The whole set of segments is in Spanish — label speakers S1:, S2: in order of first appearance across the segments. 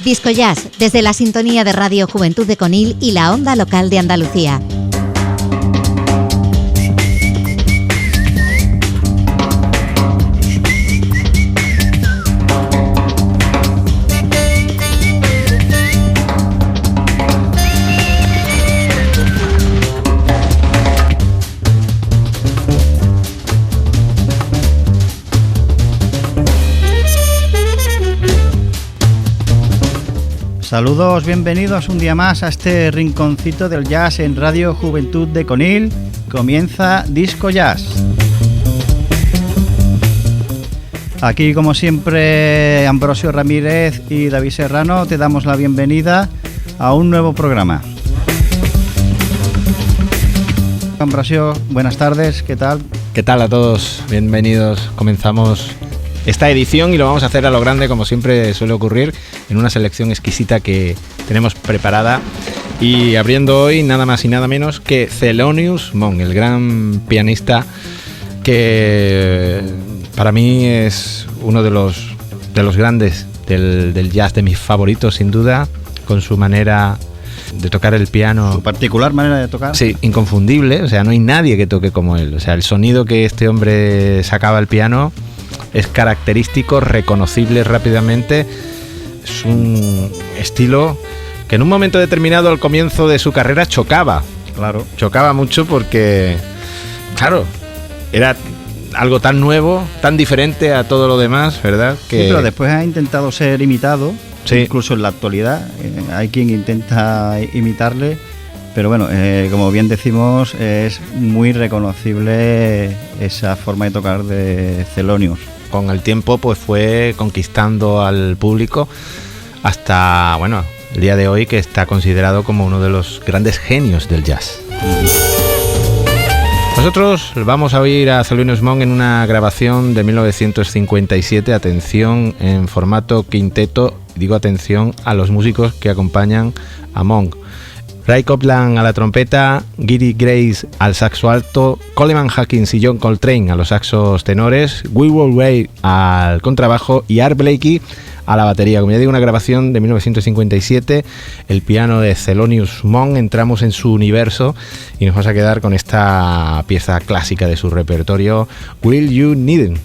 S1: Disco Jazz, desde la sintonía de Radio Juventud de Conil y la onda local de Andalucía.
S2: Saludos, bienvenidos un día más a este rinconcito del jazz en Radio Juventud de Conil. Comienza Disco Jazz. Aquí, como siempre, Ambrosio Ramírez y David Serrano te damos la bienvenida a un nuevo programa. Ambrosio, buenas tardes, ¿qué tal?
S3: ¿Qué tal a todos? Bienvenidos. Comenzamos esta edición y lo vamos a hacer a lo grande, como siempre suele ocurrir, en una selección exquisita que tenemos preparada, y abriendo hoy nada más y nada menos que Thelonious Monk, el gran pianista que para mí es uno de los grandes del jazz, de mis favoritos sin duda, con su manera de tocar el piano.
S2: Su particular manera de tocar.
S3: Sí, inconfundible, o sea, no hay nadie que toque como él. O sea, el sonido que este hombre sacaba al piano es característico, reconocible rápidamente. Es un estilo que en un momento determinado al comienzo de su carrera chocaba.
S2: Claro.
S3: Chocaba mucho porque, claro, era algo tan nuevo, tan diferente a todo lo demás, ¿verdad?
S2: Sí, pero después ha intentado ser imitado,
S3: sí.
S2: Incluso en la actualidad. Hay quien intenta imitarle, pero bueno, como bien decimos, es muy reconocible esa forma de tocar de Thelonious.
S3: Con el tiempo pues fue conquistando al público hasta, bueno, el día de hoy, que está considerado como uno de los grandes genios del jazz. Nosotros vamos a oír a Thelonious Monk en una grabación de 1957, atención, en formato quinteto. Digo atención a los músicos que acompañan a Monk: Ray Copland a la trompeta, Gary Grace al saxo alto, Coleman Hawkins y John Coltrane a los saxos tenores, Wilbur Wright al contrabajo y Art Blakey a la batería. Como ya digo, una grabación de 1957, el piano de Thelonious Monk. Entramos en su universo y nos vamos a quedar con esta pieza clásica de su repertorio, Will You Need It.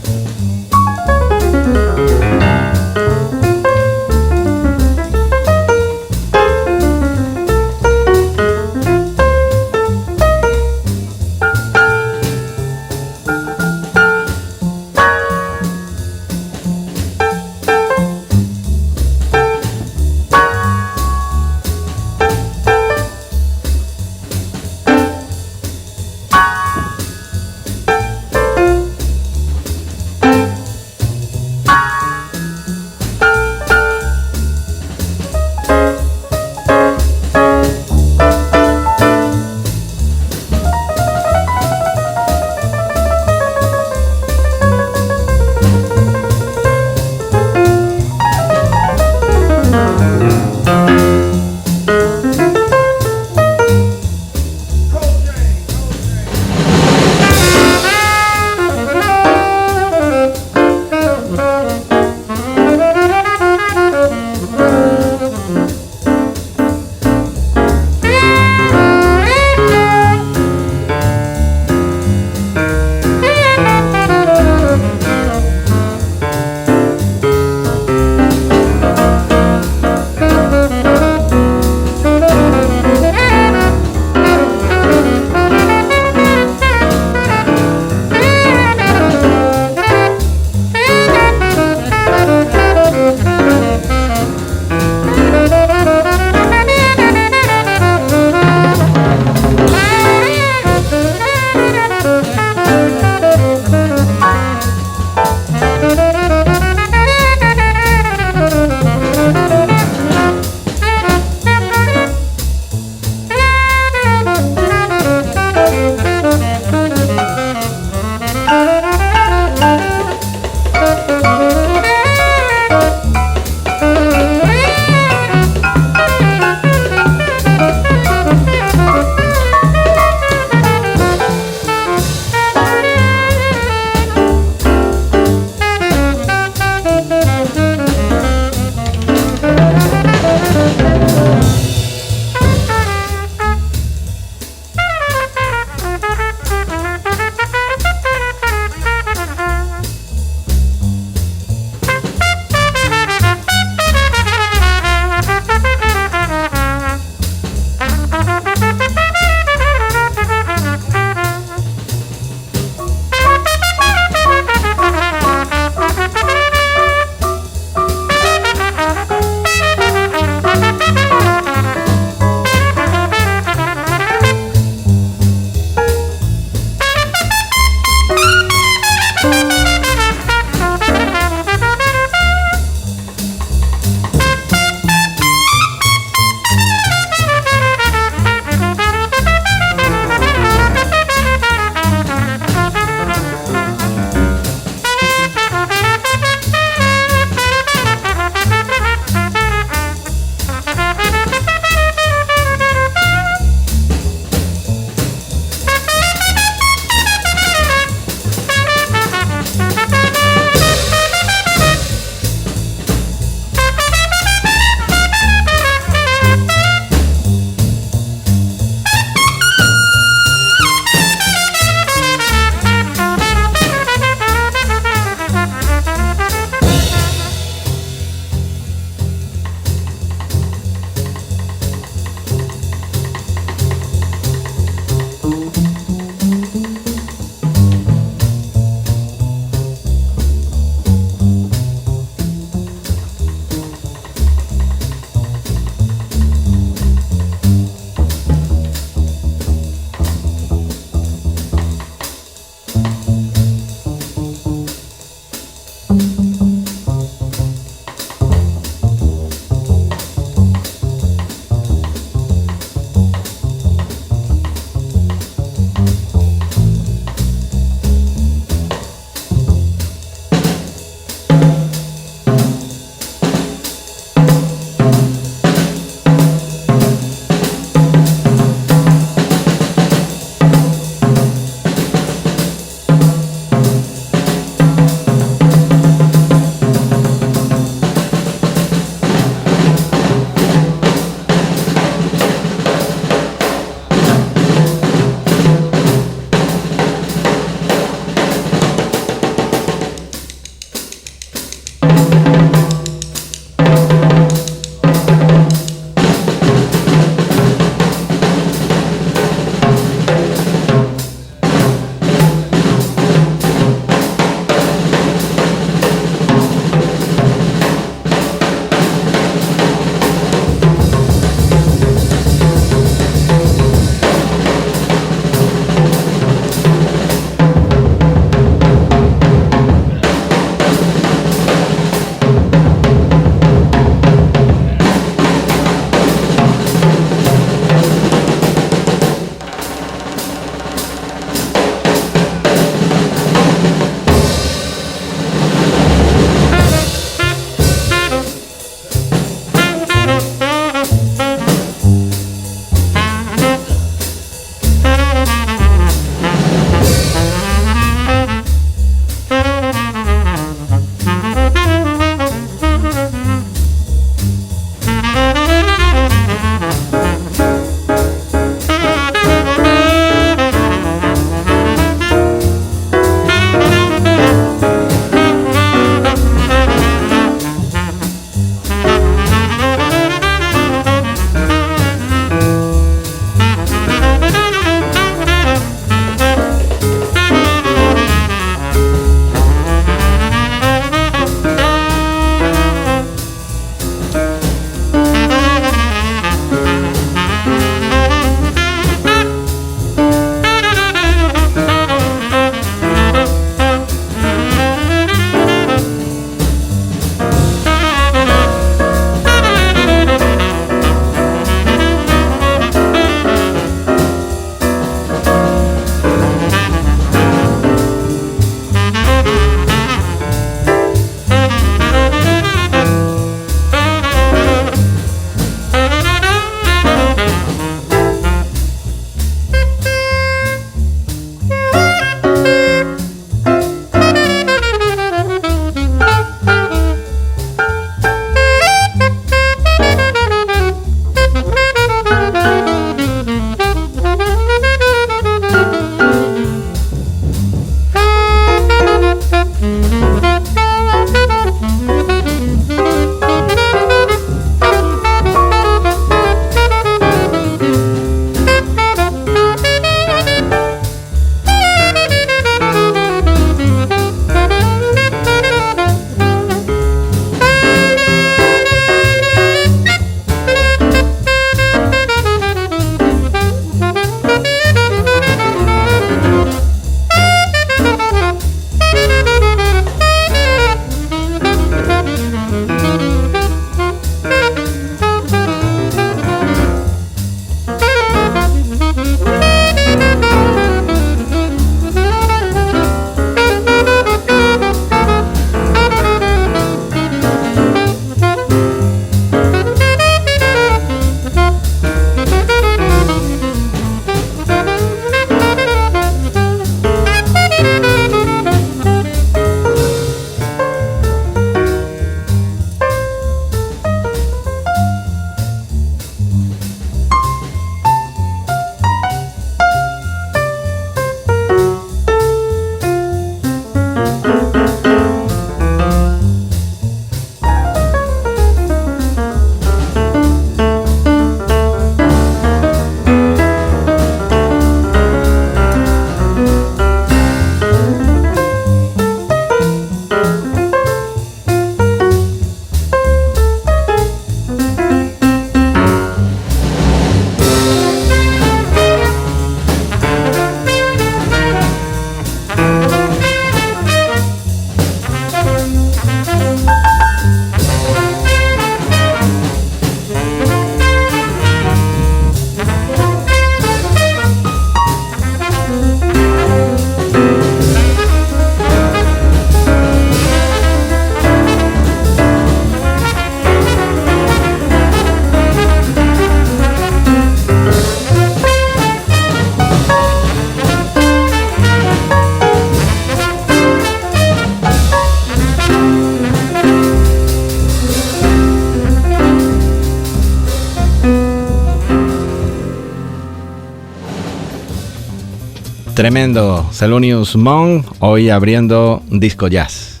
S3: Tremendo. Thelonious Monk, hoy abriendo Disco Jazz.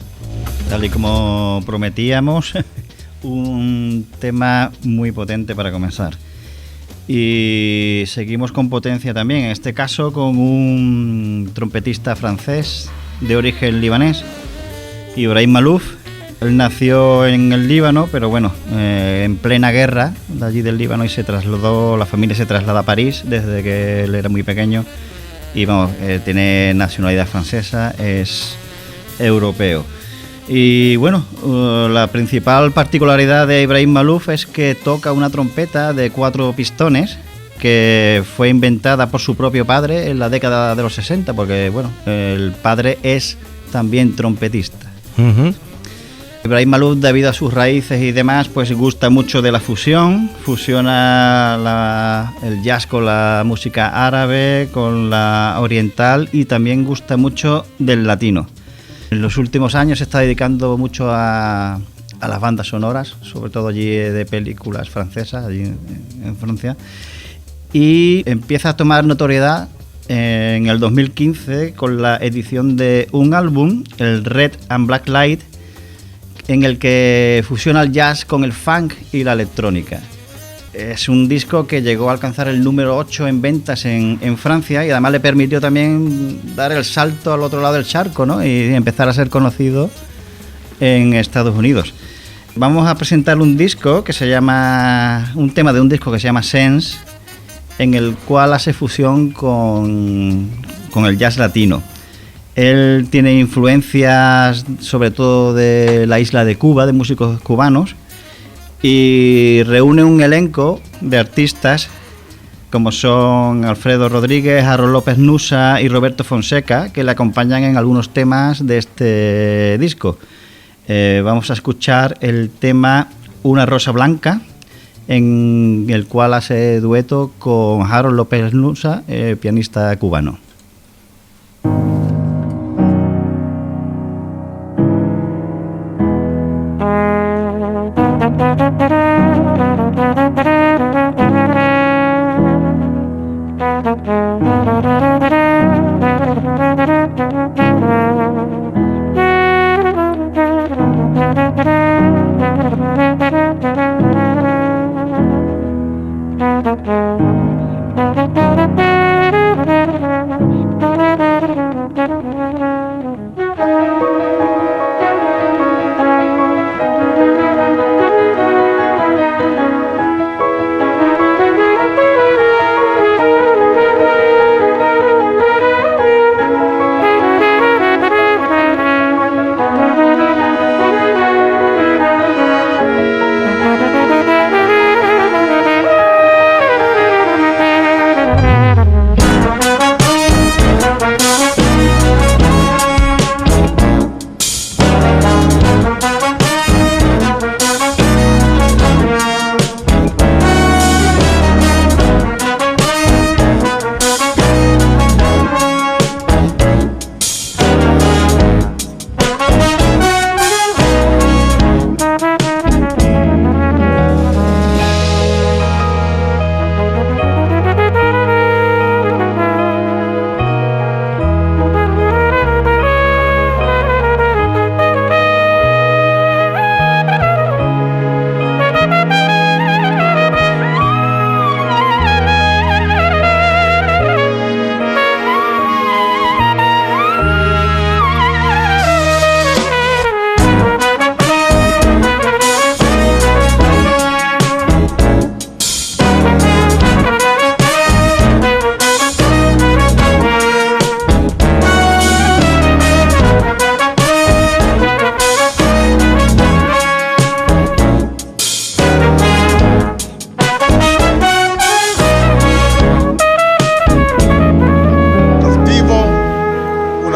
S2: Tal y como prometíamos, un tema muy potente para comenzar. Y seguimos con potencia también, en este caso con un trompetista francés de origen libanés, Ibrahim Malouf. Él nació en el Líbano, pero bueno, en plena guerra de allí del Líbano, y la familia se traslada a París desde que él era muy pequeño, y vamos, tiene nacionalidad francesa, es europeo. Y bueno, la principal particularidad de Ibrahim Malouf es que toca una trompeta de 4 pistones que fue inventada por su propio padre en la década de los 60, porque bueno, el padre es también trompetista.
S3: Uh-huh.
S2: Ibrahim Malouf, debido a sus raíces y demás, pues gusta mucho de la fusión, fusiona el jazz con la música árabe, con la oriental, y también gusta mucho del latino. En los últimos años se está dedicando mucho a las bandas sonoras, sobre todo allí de películas francesas, allí en Francia, y empieza a tomar notoriedad en el 2015 con la edición de un álbum, el Red and Black Light, en el que fusiona el jazz con el funk y la electrónica. Es un disco que llegó a alcanzar el número 8 en ventas en Francia, y además le permitió también dar el salto al otro lado del charco, ¿no? Y empezar a ser conocido en Estados Unidos. Vamos a presentar un tema de un disco que se llama Sense, en el cual hace fusión con el jazz latino. Él tiene influencias sobre todo de la isla de Cuba, de músicos cubanos, y reúne un elenco de artistas como son Alfredo Rodríguez, Harold López Nussa y Roberto Fonseca, que le acompañan en algunos temas de este disco. Vamos a escuchar el tema Una Rosa Blanca, en el cual hace dueto con Harold López Nussa, pianista cubano.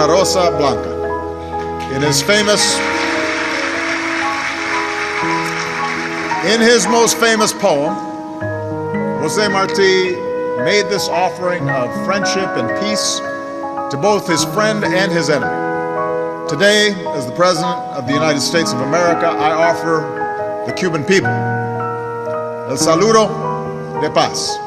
S4: Rosa Blanca. In his most famous poem, José Martí made this offering of friendship and peace to both his friend and his enemy. Today, as the President of the United States of America, I offer the Cuban people el saludo de paz.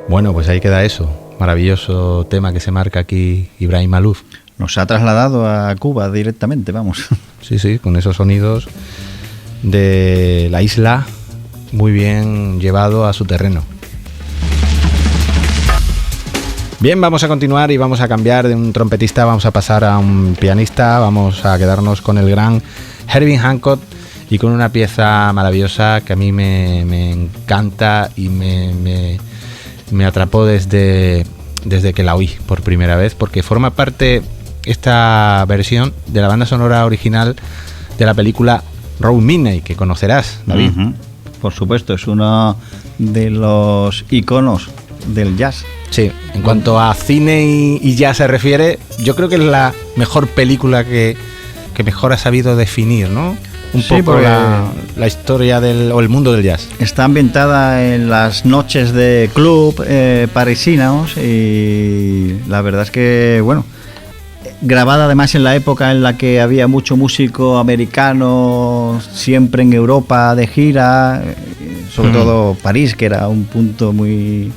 S3: Bueno, pues ahí queda eso. Maravilloso tema que se marca aquí Ibrahim Maalouf.
S2: Nos ha trasladado a Cuba directamente, vamos.
S3: Sí, con esos sonidos de la isla muy bien llevado a su terreno. Bien, vamos a continuar y vamos a cambiar de un trompetista, vamos a pasar a un pianista, vamos a quedarnos con el gran Herbie Hancock y con una pieza maravillosa que a mí me encanta y me atrapó desde que la oí por primera vez, porque forma parte esta versión de la banda sonora original de la película Round Midnight, que conocerás, David.
S2: Uh-huh. Por supuesto, es uno de los iconos del jazz.
S3: Sí, en cuanto a cine y jazz se refiere, yo creo que es la mejor película que mejor ha sabido definir, ¿no? Un poco la historia o el mundo del jazz.
S2: Está ambientada en las noches de club parisinos y la verdad es que, bueno, grabada además en la época en la que había mucho músico americano siempre en Europa de gira, sobre todo París, que era un punto muy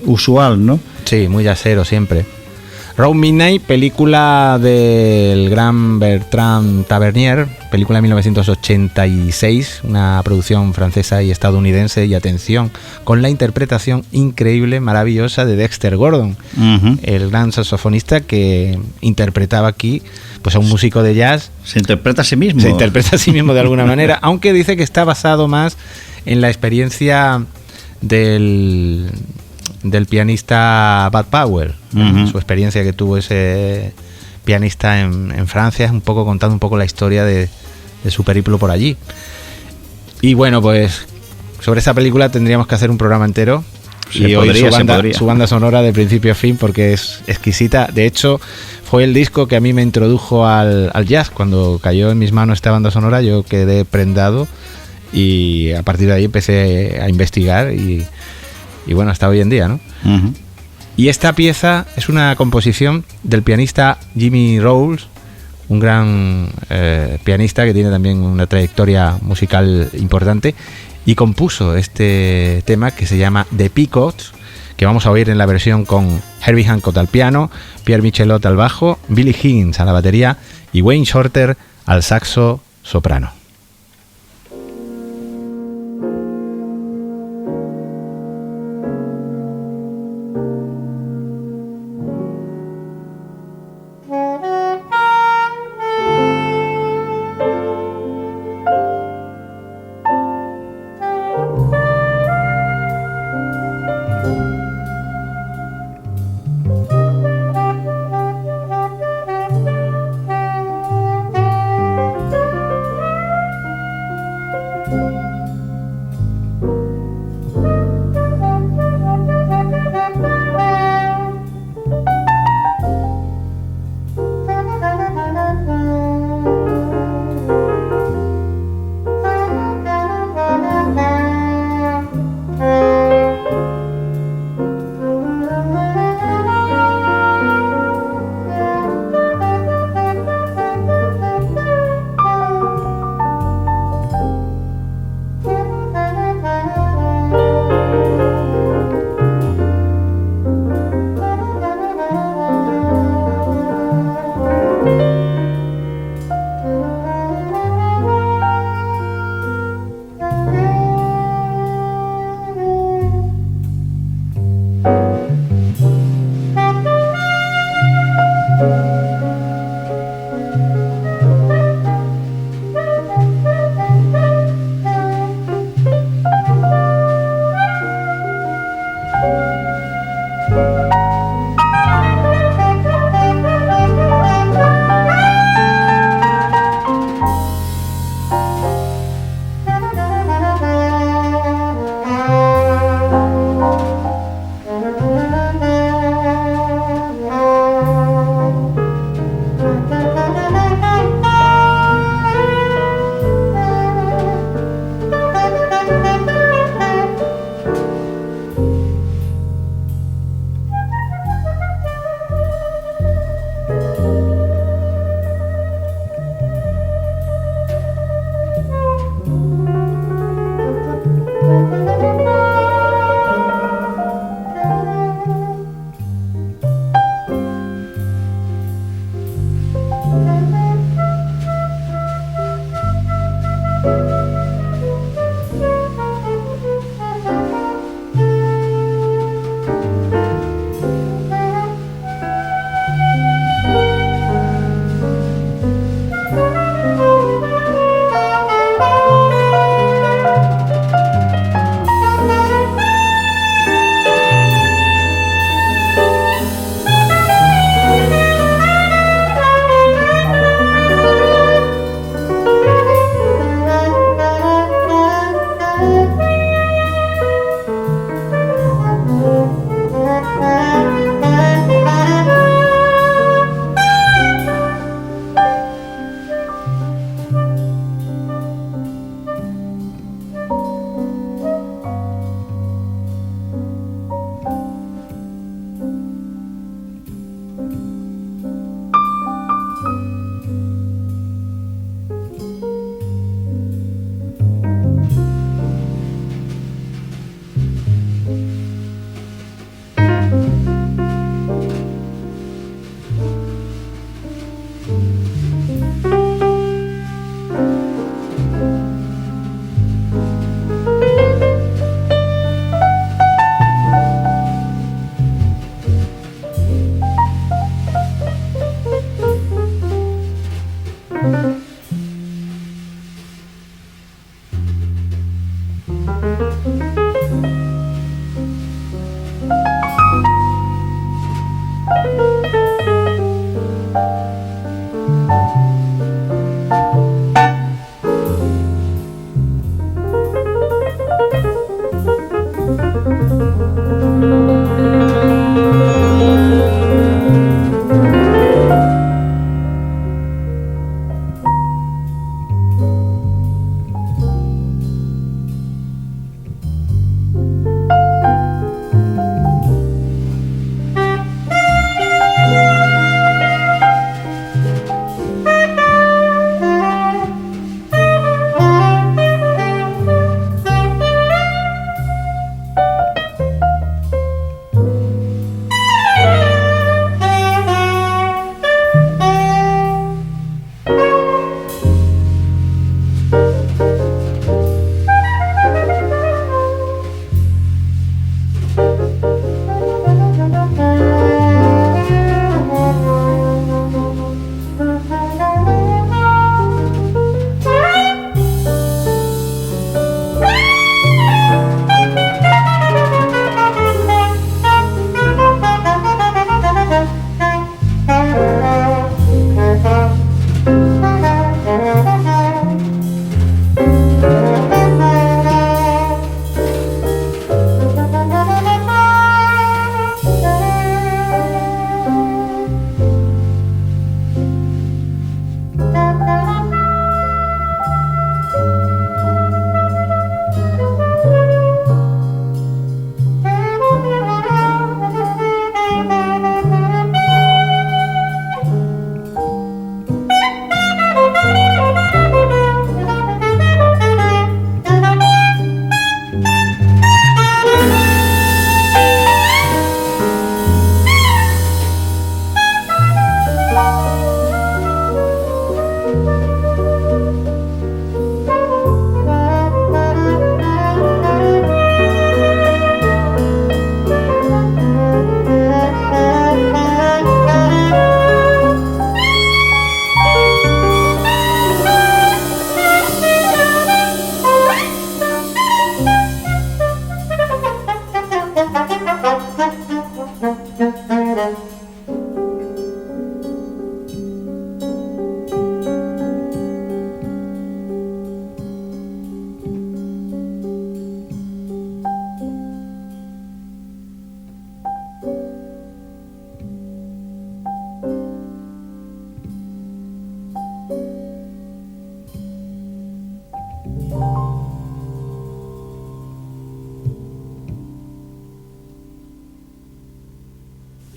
S2: usual, ¿no?
S3: Sí, muy jazzero siempre. Round Midnight, película del gran Bertrand Tavernier, película de 1986, una producción francesa y estadounidense, y atención, con la interpretación increíble, maravillosa de Dexter Gordon, uh-huh, el gran saxofonista que interpretaba aquí pues a un músico de jazz.
S2: Se interpreta a sí mismo.
S3: Se interpreta a sí mismo de alguna manera, aunque dice que está basado más en la experiencia del pianista Bud Powell, uh-huh, su experiencia que tuvo ese pianista en Francia, es un poco contando un poco la historia de su periplo por allí. Y bueno, pues sobre esa película tendríamos que hacer un programa entero y oír su banda sonora de principio a fin, porque es exquisita. De hecho, fue el disco que a mí me introdujo al jazz. Cuando cayó en mis manos esta banda sonora, yo quedé prendado y a partir de ahí empecé a investigar y bueno, hasta hoy en día, ¿no? Uh-huh. Y esta pieza es una composición del pianista Jimmy Rowles, un gran pianista que tiene también una trayectoria musical importante, y compuso este tema que se llama The Peacocks, que vamos a oír en la versión con Herbie Hancock al piano, Pierre Michelot al bajo, Billy Higgins a la batería y Wayne Shorter al saxo soprano.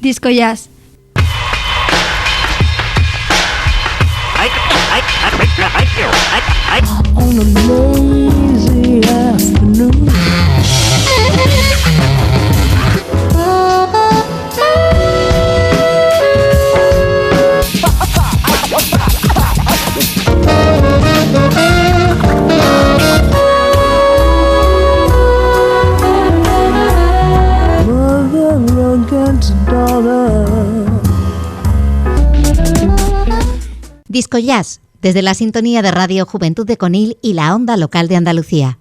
S5: Disco Jazz.
S6: On a lazy afternoon, mother against daughter.
S1: Disco Jazz, desde la sintonía de Radio Juventud de Conil y la onda local de Andalucía.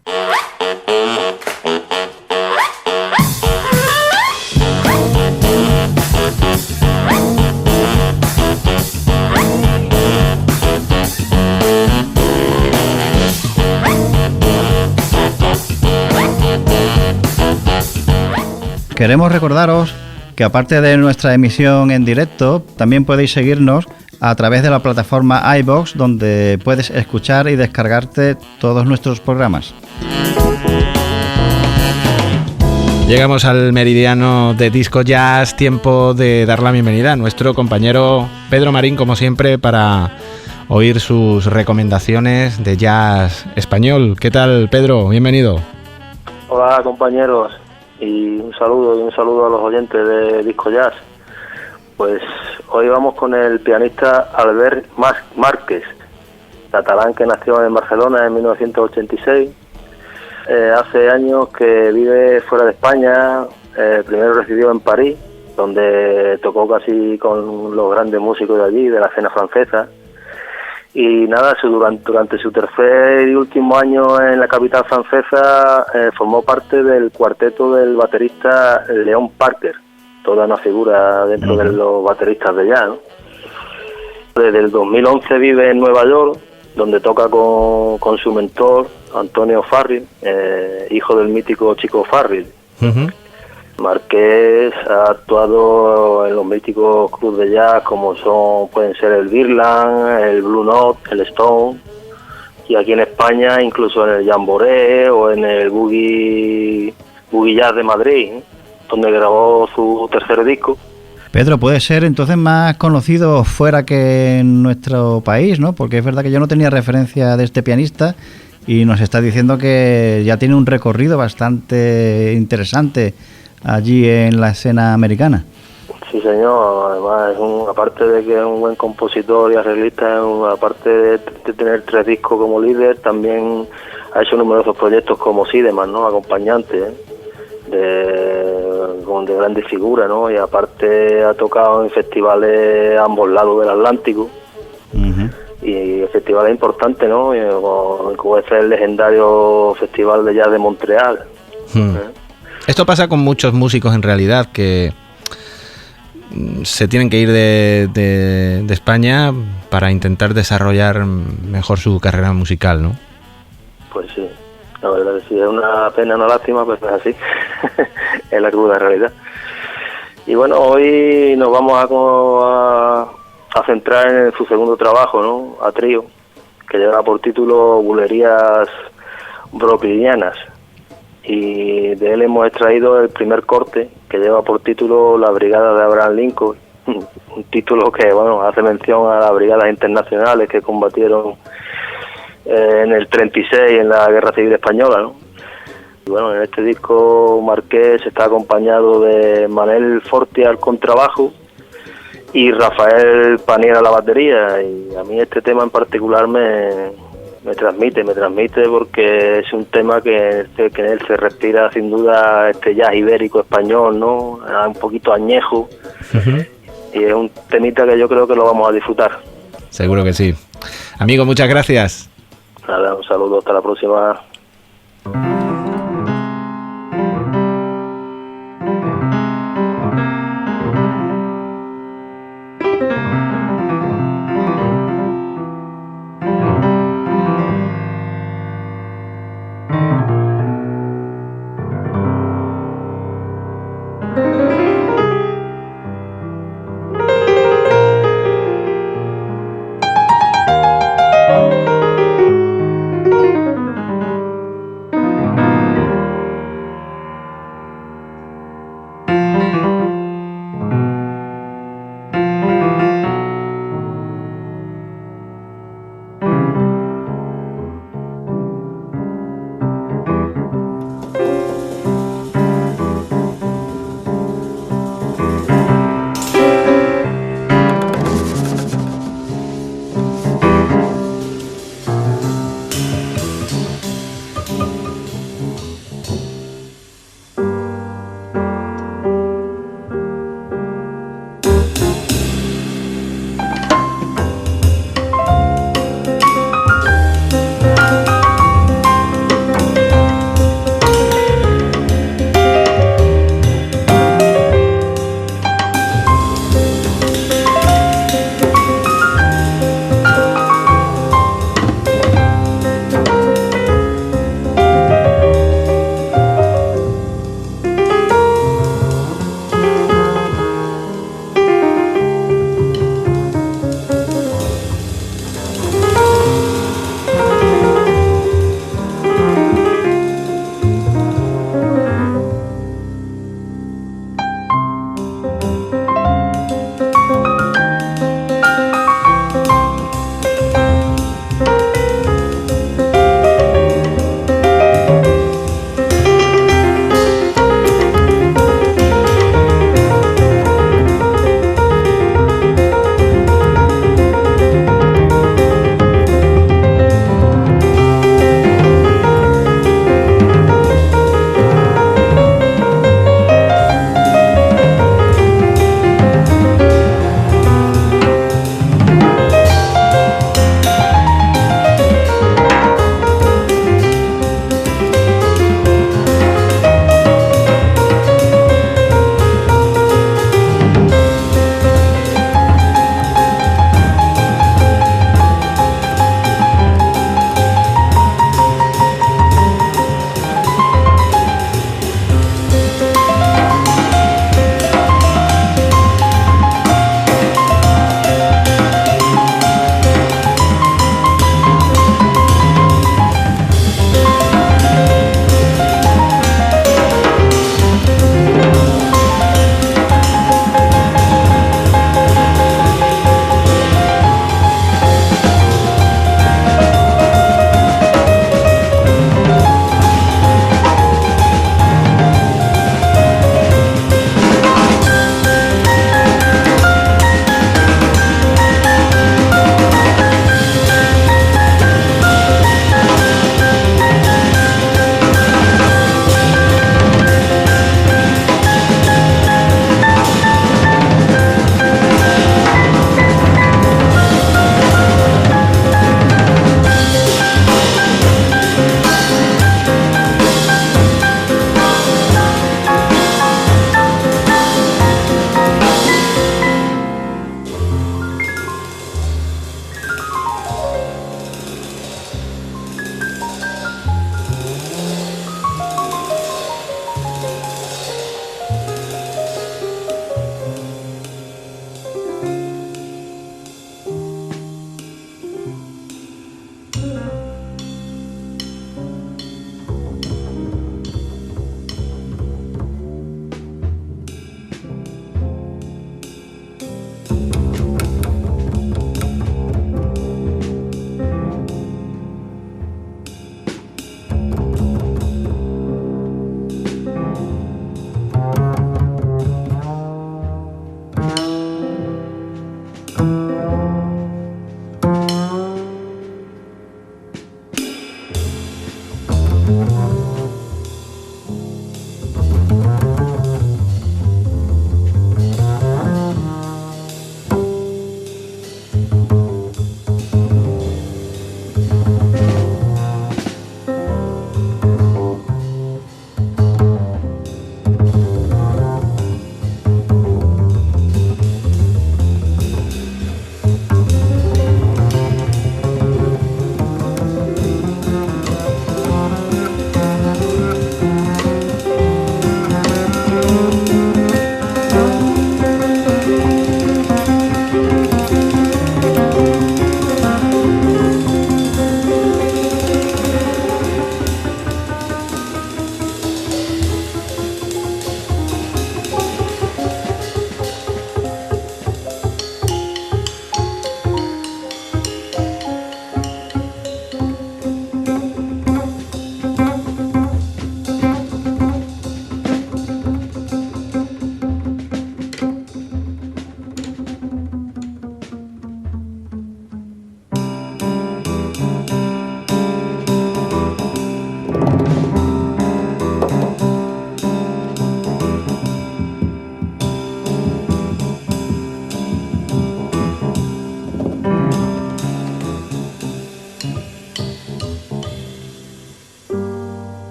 S2: Queremos recordaros que aparte de nuestra emisión en directo, también podéis seguirnos a través de la plataforma iVoox, donde puedes escuchar y descargarte todos nuestros programas.
S3: Llegamos al meridiano de Disco Jazz, tiempo de dar la bienvenida a nuestro compañero Pedro Marín, como siempre, para oír sus recomendaciones de jazz español. ¿Qué tal, Pedro? Bienvenido.
S7: Hola, compañeros, y un saludo a los oyentes de Disco Jazz. Pues hoy vamos con el pianista Albert Márquez, catalán que nació en Barcelona en 1986. Hace años que vive fuera de España. Primero residió en París, donde tocó casi con los grandes músicos de allí, de la escena francesa. Y nada, durante su tercer y último año en la capital francesa formó parte del cuarteto del baterista Leon Parker, toda una figura dentro de los bateristas de jazz, ¿no? Desde el 2011 vive en Nueva York, donde toca con su mentor, Antonio Farril, hijo del mítico Chico Farril.
S3: Uh-huh.
S7: Márquez ha actuado en los míticos clubs de jazz como pueden ser el Birland, el Blue Note, el Stone, y aquí en España incluso en el Jamboree o en el Boogie Jazz de Madrid, ¿eh?, donde grabó su tercer disco.
S2: Pedro, puede ser entonces más conocido fuera que en nuestro país, ¿no? Porque es verdad que yo no tenía referencia de este pianista y nos está diciendo que ya tiene un recorrido bastante interesante allí en la escena americana.
S7: Sí, señor. Además, aparte de que es un buen compositor y arreglista, aparte de tener 3 discos como líder, también ha hecho numerosos proyectos como Sideman, ¿no?, acompañante, de grandes figuras, ¿no? Y aparte ha tocado en festivales a ambos lados del Atlántico. Uh-huh. Y festivales importantes, ¿no? Como es el legendario Festival de Jazz de Montreal.
S3: Esto pasa con muchos músicos en realidad, que se tienen que ir de España para intentar desarrollar mejor su carrera musical, ¿no?
S7: Pues sí, la verdad que sí, es una pena, una lástima, pero es así. Es la cruda realidad. Y bueno, hoy nos vamos a centrar en su segundo trabajo, ¿no?, a trío, que lleva por título Bulerías Brooklynianas. Y de él hemos extraído el primer corte, que lleva por título La Brigada de Abraham Lincoln, un título que, bueno, hace mención a las brigadas internacionales que combatieron en el 36 en la Guerra Civil Española, ¿no? Y bueno, en este disco Márquez está acompañado de Manel Forti al contrabajo y Rafael Panier a la batería, y a mí este tema en particular me transmite porque es un tema que en él se respira sin duda este jazz ibérico español, ¿no?, un poquito añejo. Uh-huh. Y es un temita que yo creo que lo vamos a disfrutar.
S3: Seguro que sí. Amigo, muchas gracias.
S7: Nada, un saludo, hasta la próxima.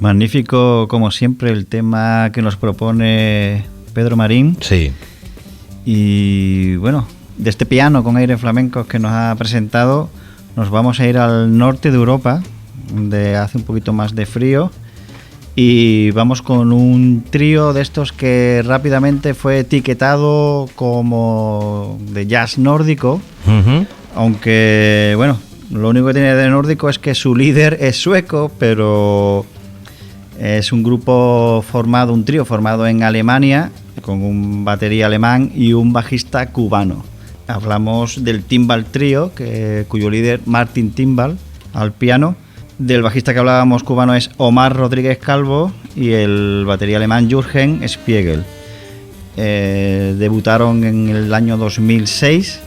S2: Magnífico, como siempre, el tema que nos propone Pedro Marín.
S3: Sí.
S2: Y bueno, de este piano con aires flamencos que nos ha presentado, nos vamos a ir al norte de Europa, donde hace un poquito más de frío. Y vamos con un trío de estos que rápidamente fue etiquetado como de jazz nórdico.
S3: Uh-huh.
S2: Aunque, bueno, lo único que tiene de nórdico es que su líder es sueco, pero es un grupo formado, un trío formado en Alemania, con un batería alemán y un bajista cubano. Hablamos del Timbal Trio, cuyo líder Martin Timbal al piano. Del bajista que hablábamos cubano es Omar Rodríguez Calvo y el batería alemán Jürgen Spiegel. Debutaron en el año 2006.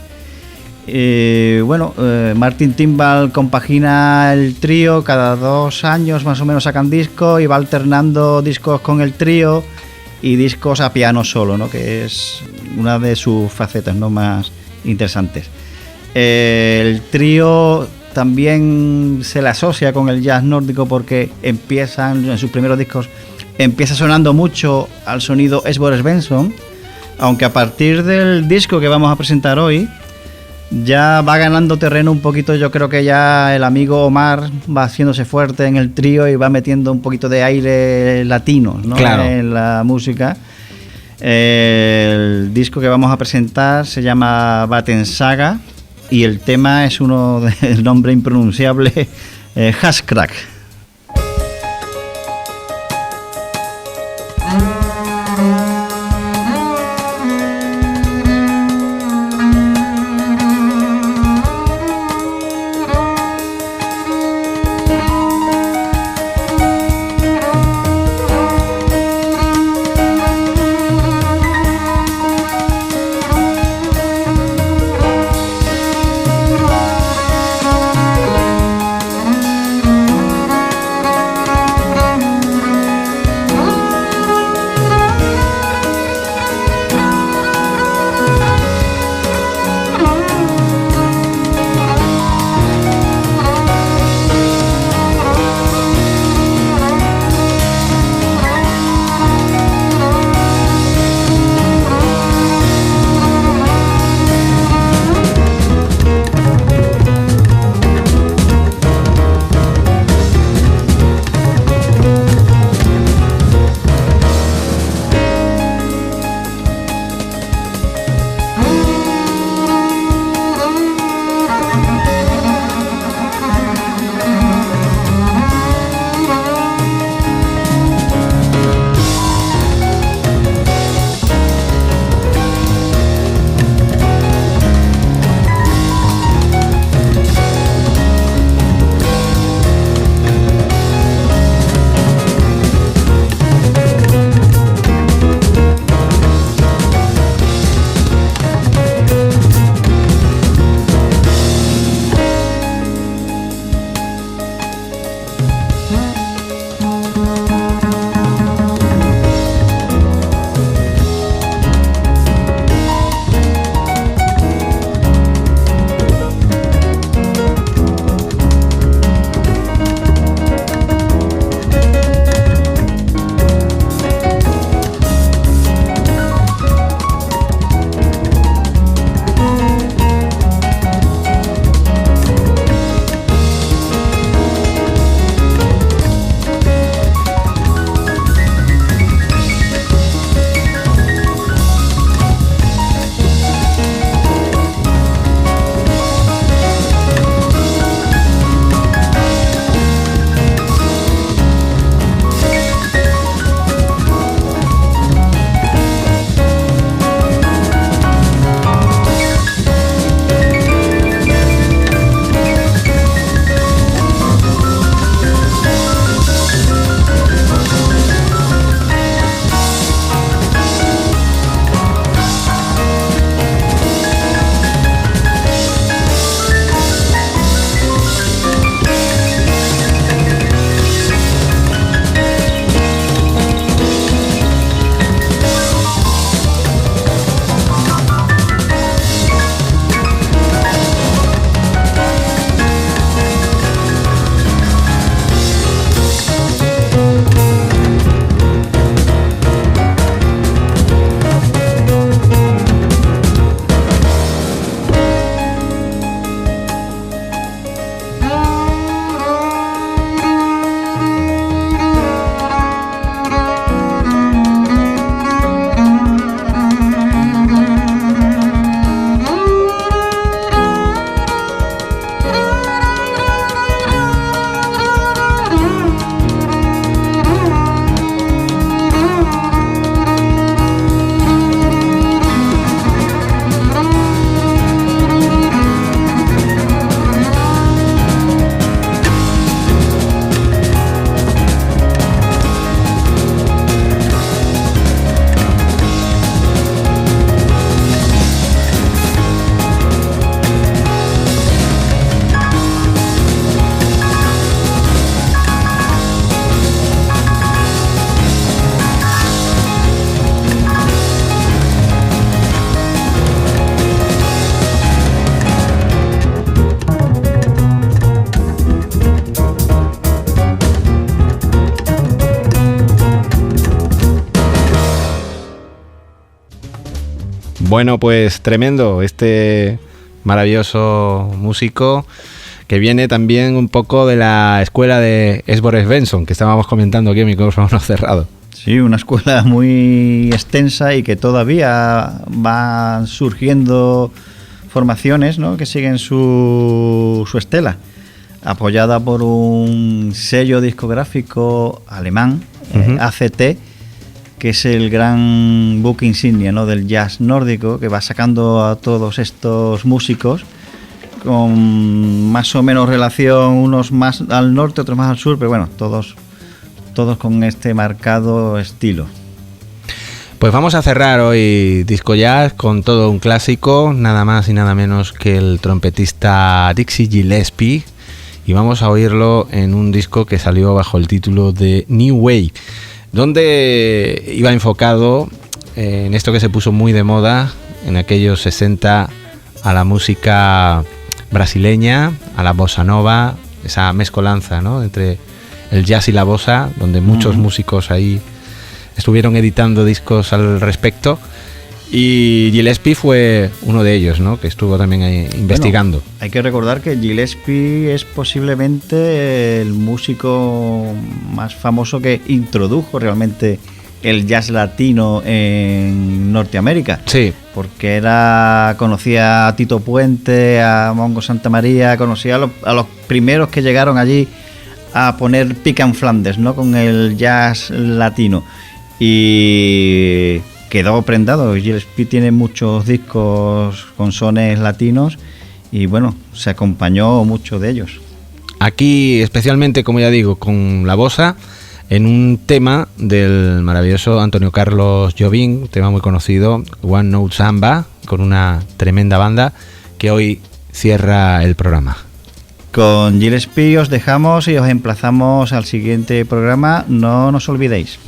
S2: Martin Timbal compagina el trío, cada 2 años más o menos sacan discos y va alternando discos con el trío y discos a piano solo, ¿no? Que es una de sus facetas, ¿no?, más interesantes. El trío también se le asocia con el jazz nórdico porque empiezan, en sus primeros discos, empieza sonando mucho al sonido Esbjörn Svensson, aunque a partir del disco que vamos a presentar hoy ya va ganando terreno un poquito. Yo creo que ya el amigo Omar va haciéndose fuerte en el trío y va metiendo un poquito de aire latino, ¿no?,
S3: claro,
S2: en la música. El disco que vamos a presentar se llama Vattensaga y el tema es uno del nombre impronunciable, Haskrak.
S3: Bueno, pues tremendo este maravilloso músico que viene también un poco de la escuela de Esbores Benson, que estábamos comentando aquí en micrófono cerrado.
S2: Sí, una escuela muy extensa y que todavía van surgiendo formaciones, ¿no?, que siguen su estela, apoyada por un sello discográfico alemán, ACT, que es el gran buque insignia, ¿no?, del jazz nórdico, que va sacando a todos estos músicos con más o menos relación, unos más al norte, otros más al sur, pero bueno, todos con este marcado estilo.
S3: Pues vamos a cerrar hoy Disco Jazz con todo un clásico, nada más y nada menos que el trompetista Dizzy Gillespie, y vamos a oírlo en un disco que salió bajo el título de New Wave, donde iba enfocado en esto que se puso muy de moda en aquellos 60, a la música brasileña, a la bossa nova, esa mezcolanza, ¿no?, entre el jazz y la bossa, donde muchos músicos ahí estuvieron editando discos al respecto, y Gillespie fue uno de ellos, ¿no?, que estuvo también ahí investigando.
S2: Bueno, hay que recordar que Gillespie es posiblemente el músico más famoso que introdujo realmente el jazz latino en Norteamérica.
S3: Sí.
S2: Porque conocía a Tito Puente, a Mongo Santamaría, conocía a los primeros que llegaron allí a poner pica en Flandes, ¿no?, con el jazz latino. Y quedó prendado. Gillespie tiene muchos discos con sones latinos y bueno, se acompañó mucho de ellos. Aquí especialmente, como ya digo, con la bossa, en un tema del maravilloso Antonio Carlos Jobim, tema muy conocido, One Note Samba, con una tremenda banda que hoy cierra el programa. Con Gillespie os dejamos y os emplazamos al siguiente programa. No nos olvidéis.